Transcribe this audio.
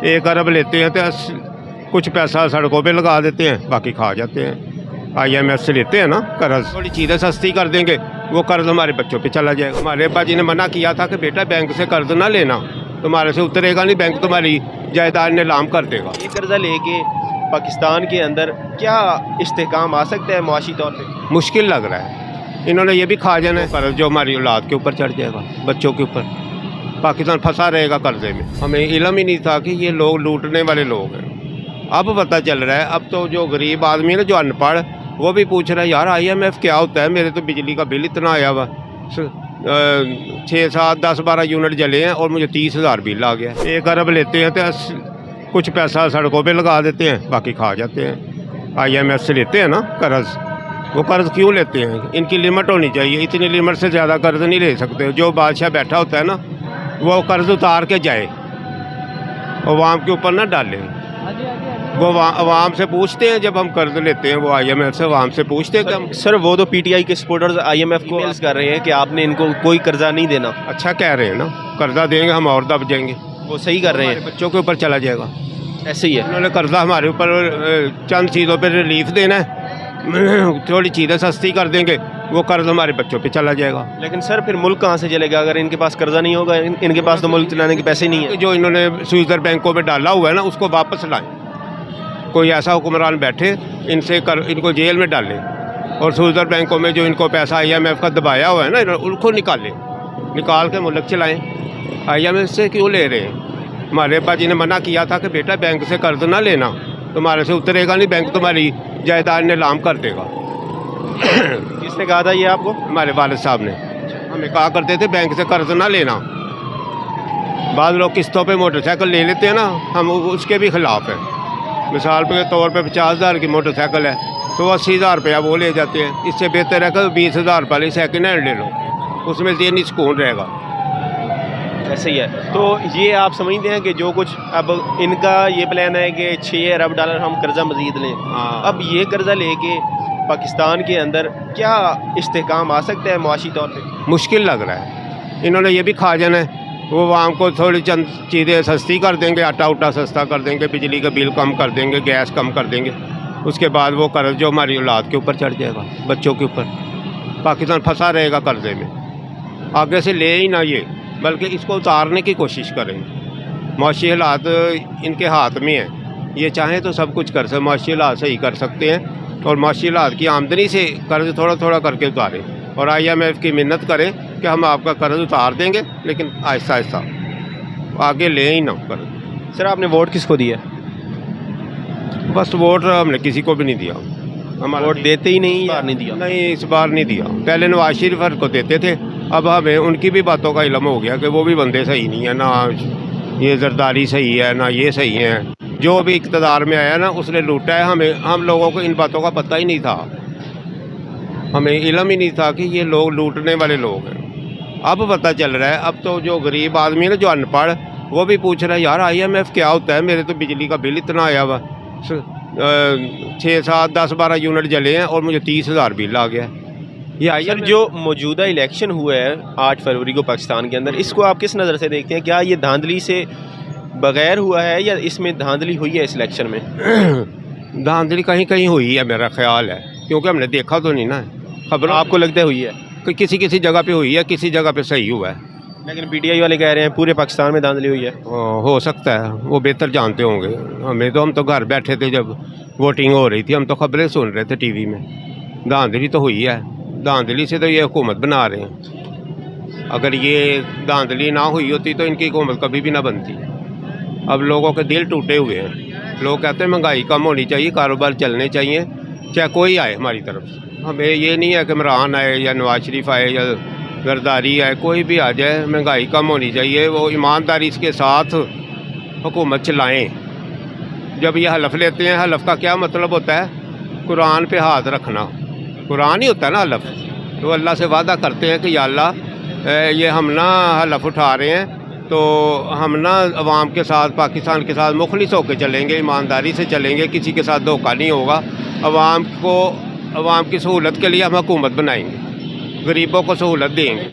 1 अरब लेते हैं तो कुछ पैसा सड़कों पे लगा देते हैं, बाकी खा जाते हैं। IMF से लेते हैं ना कर्ज, थोड़ी चीज़ें सस्ती कर देंगे, वो कर्ज हमारे बच्चों पे चला जाएगा। हमारे अब्बा जी ने मना किया था कि बेटा बैंक से कर्ज ना लेना, तुम्हारे से उतरेगा नहीं, बैंक तुम्हारी जायदाद नीलाम कर देगा। ये कर्जा लेके पाकिस्तान के अंदर क्या इस्तेहकाम आ सकता है माशी तौर पे? मुश्किल लग रहा है। इन्होंने ये भी खा जाना है कर्ज जो हमारी औलाद के ऊपर चढ़ जाएगा, बच्चों के ऊपर। पाकिस्तान फंसा रहेगा कर्जे में। हमें इल्म ही नहीं था कि ये लोग लूटने वाले लोग हैं। अब पता चल रहा है। अब तो जो गरीब आदमी है ना, जो अनपढ़, वो भी पूछ रहा है यार IMF क्या होता है, मेरे तो बिजली का बिल इतना आया हुआ, 6, 7, 10, 12 यूनिट जले हैं और मुझे 30,000 बिल आ गया। 1 अरब लेते हैं तो कुछ पैसा सड़कों पे लगा देते हैं, बाकी खा जाते हैं। IMF से लेते हैं ना कर्ज, वो कर्ज क्यों लेते हैं? इनकी लिमिट होनी चाहिए, इतनी लिमिट से ज़्यादा कर्ज नहीं ले सकते। जो बादशाह बैठा होता है ना, वो कर्ज उतार के जाए, अवाम के ऊपर ना डाले। वो अवाम से पूछते हैं, जब हम कर्ज लेते हैं वो IMF से अवाम से पूछते हैं कि हम। सर वो तो PTI के सपोर्टर्स IMF को ईमेल्स कर रहे हैं कि आपने इनको कोई कर्जा नहीं देना। अच्छा कह रहे हैं ना, कर्जा देंगे हम और दब जाएंगे। वो सही कर रहे हैं, बच्चों के ऊपर चला जाएगा। ऐसे ही है। उन्होंने कर्जा हमारे ऊपर चंद चीज़ों पर रिलीफ देना है, थोड़ी चीज़ें सस्ती कर देंगे, वो कर्ज हमारे बच्चों पे चला जाएगा। लेकिन सर फिर मुल्क कहाँ से चलेगा अगर इनके पास कर्जा नहीं होगा? इनके पास तो मुल्क चलाने के पैसे नहीं है। जो इन्होंने स्विट्जर बैंकों में डाला हुआ है ना, उसको वापस लाएं। कोई ऐसा हुक्मरान बैठे, इनको जेल में डालें, और स्विट्जर बैंकों में जो इनको पैसा IMF का दबाया हुआ है ना, उनको निकाल के मुल्क चलाएं। IMF से क्यों ले रहे हैं? हमारे अब्बा जी ने मना किया था कि बेटा बैंक से कर्ज ना लेना, तुम्हारे से उतरेगा नहीं, बैंक तुम्हारी जायदाद नीलाम कर देगा। किसने कहा था ये आपको? हमारे वालिद साहब ने हमें कहा करते थे बैंक से कर्ज ना लेना। बाद लोग किस्तों पे मोटरसाइकिल ले लेते हैं ना, हम उसके भी खिलाफ हैं। मिसाल के तौर पे 50,000 की मोटरसाइकिल है तो 80,000 रुपया वो ले जाते हैं। इससे बेहतर है कि 20,000 वाली सेकेंड हैंड ले लो, उसमें ज़हनी सुकून रहेगा। ऐसे ही है। तो ये आप समझते हैं कि जो कुछ अब इनका ये प्लान है कि 6 अरब डॉलर हम कर्जा मजीद लें। अब ये कर्जा लेके पाकिस्तान के अंदर क्या इस्तेहकाम आ सकता है माशी तौर पे? मुश्किल लग रहा है। इन्होंने ये भी खा जाना है। वो आवाम को थोड़ी चंद चीज़ें सस्ती कर देंगे, आटा उटा सस्ता कर देंगे, बिजली का बिल कम कर देंगे, गैस कम कर देंगे। उसके बाद वो कर्ज जो हमारी औलाद के ऊपर चढ़ जाएगा, बच्चों के ऊपर। पाकिस्तान फंसा रहेगा कर्जे में। आगे से ले ही ना ये, बल्कि इसको उतारने की कोशिश करें। माशी हालात इनके हाथ में है, ये चाहें तो सब कुछ कर सकते, माशी हालात सही कर सकते हैं। और माशी हालात की आमदनी से कर्ज थोड़ा थोड़ा करके उतारें, और IMF की मिन्नत करें कि हम आपका कर्ज उतार देंगे, लेकिन आहिस्ता आहिस्ता, आगे ले ही ना कर्ज। सर आपने वोट किसको दिया? बस वोट हमने किसी को भी नहीं दिया। हमारा वोट देते ही नहीं, यार नहीं दिया? नहीं, इस बार नहीं दिया। पहले नवाज शरीफ को देते थे, अब हमें उनकी भी बातों का इल्म हो गया कि वो भी बंदे सही नहीं है, ना ये जरदारी सही है, ना ये सही है। जो भी इक़्तिदार में आया ना, उसने लूटा है। हम लोगों को इन बातों का पता ही नहीं था, हमें इल्म ही नहीं था कि ये लोग लूटने वाले लोग हैं। अब पता चल रहा है। अब तो जो गरीब आदमी है ना, जो अनपढ़, वो भी पूछ रहा है यार IMF क्या होता है, मेरे तो बिजली का बिल इतना आया हुआ, 6, 7, 10, 12 यूनिट जले हैं और मुझे 30,000 बिल आ गया। ये सर जो मौजूदा इलेक्शन हुआ है 8 फरवरी को पाकिस्तान के अंदर, इसको आप किस नज़र से देखते हैं? क्या ये धांधली से बगैर हुआ है या इसमें धांधली हुई है इस इलेक्शन में? धांधली कहीं कहीं हुई है, मेरा ख्याल है, क्योंकि हमने देखा तो नहीं ना। खबर आपको लगता है हुई है? कि किसी जगह पे हुई है, किसी जगह पे सही हुआ है, लेकिन PTI वाले कह रहे हैं पूरे पाकिस्तान में धांधली हुई है। हो सकता है, वो बेहतर जानते होंगे। हम तो घर बैठे थे जब वोटिंग हो रही थी, हम तो खबरें सुन रहे थे TV में। धांधली तो हुई है, धांधली से तो ये हुकूमत बना रहे हैं। अगर ये धांधली ना हुई होती तो इनकी हुकूमत कभी भी ना बनती। अब लोगों के दिल टूटे हुए हैं। लोग कहते हैं महंगाई कम होनी चाहिए, कारोबार चलने चाहिए, चाहे कोई आए हमारी तरफ। हमें ये नहीं है कि इमरान आए या नवाज शरीफ आए या जरदारी आए, कोई भी आ जाए, महंगाई कम होनी चाहिए। वो ईमानदारी के साथ हुकूमत चलाएं। जब ये हलफ लेते हैं, हलफ का क्या मतलब होता है? कुरान पे हाथ रखना, कुरान ही होता है ना हलफ। तो अल्लाह से वादा करते हैं कि या अल्लाह, ये हम ना हलफ उठा रहे हैं, तो हम ना अवाम के साथ, पाकिस्तान के साथ मुखलिस होकर चलेंगे, ईमानदारी से चलेंगे, किसी के साथ धोखा नहीं होगा। अवाम की सहूलत के लिए हम हुकूमत बनाएंगे, गरीबों को सहूलत देंगे।